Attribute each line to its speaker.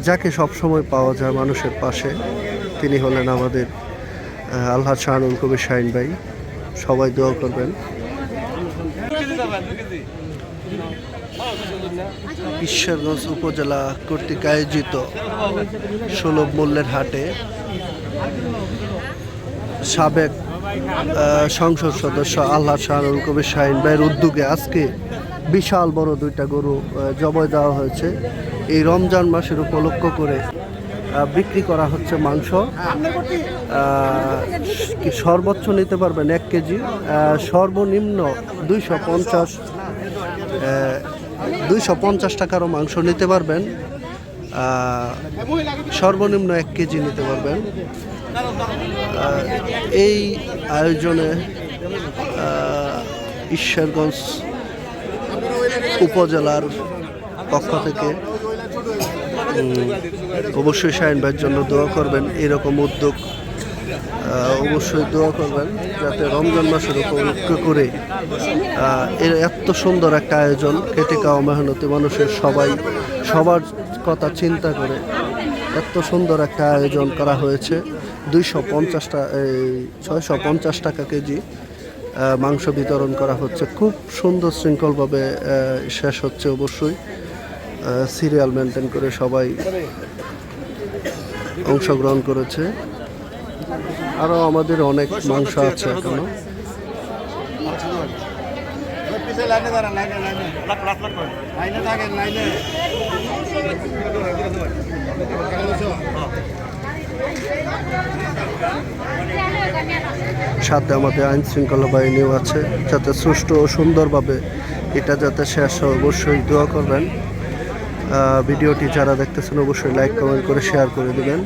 Speaker 1: যাকে সবসময় পাওয়া যায় মানুষের পাশে, তিনি হলেন আমাদের আল্লাহ শাহানুল কবির শাহিন ভাই। সবাই দোয়া করবেন। ঈশ্বরগঞ্জ উপজেলা কর্তৃক আয়োজিত সুলভ মূল্যের হাটে সাবেক সংসদ সদস্য আল্লাহ শাহানুল কবির শাহিন ভাইয়ের উদ্যোগে আজকে বিশাল বড় 2টা গরু জবাই দেওয়া হয়েছে। এই রমজান মাসের উপলক্ষ করে বিক্রি করা হচ্ছে মাংস। সর্বোচ্চ নিতে পারবেন 1 কেজি, সর্বনিম্ন 250 টাকারও মাংস নিতে পারবেন, সর্বনিম্ন 1 কেজি নিতে পারবেন। এই আয়োজনে ঈশ্বরগঞ্জ উপজেলার পক্ষ থেকে অবশ্যই শাহিন ভাইয়ের জন্য দোয়া করবেন। এরকম উদ্যোগ অবশ্যই দোয়া করবেন যাতে রমজান মাসের উপলক্ষ করে এত সুন্দর একটা আয়োজন, খেটে খাওয়া মেহনতি মানুষের সবার কথা চিন্তা করে এত সুন্দর একটা আয়োজন করা হয়েছে। 650 টাকা কেজি মাংস বিতরণ করা হচ্ছে। খুব সুন্দর শৃঙ্খলভাবে শেষ হচ্ছে। অবশ্যই সিরিয়াল মেনটেন করে সবাই অংশগ্রহণ করেছে। আরও আমাদের অনেক মাংস আছে এখনো। সাথে আমাদের আইন শৃঙ্খলা বাহিনীও আছে, যাতে সুষ্ঠু ও সুন্দরভাবে এটা যাতে শেষ হয়। অবশ্যই দোয়া করবেন। ভিডিওটি যারা দেখতেছেন অবশ্যই লাইক কমেন্ট করে শেয়ার করে দেবেন।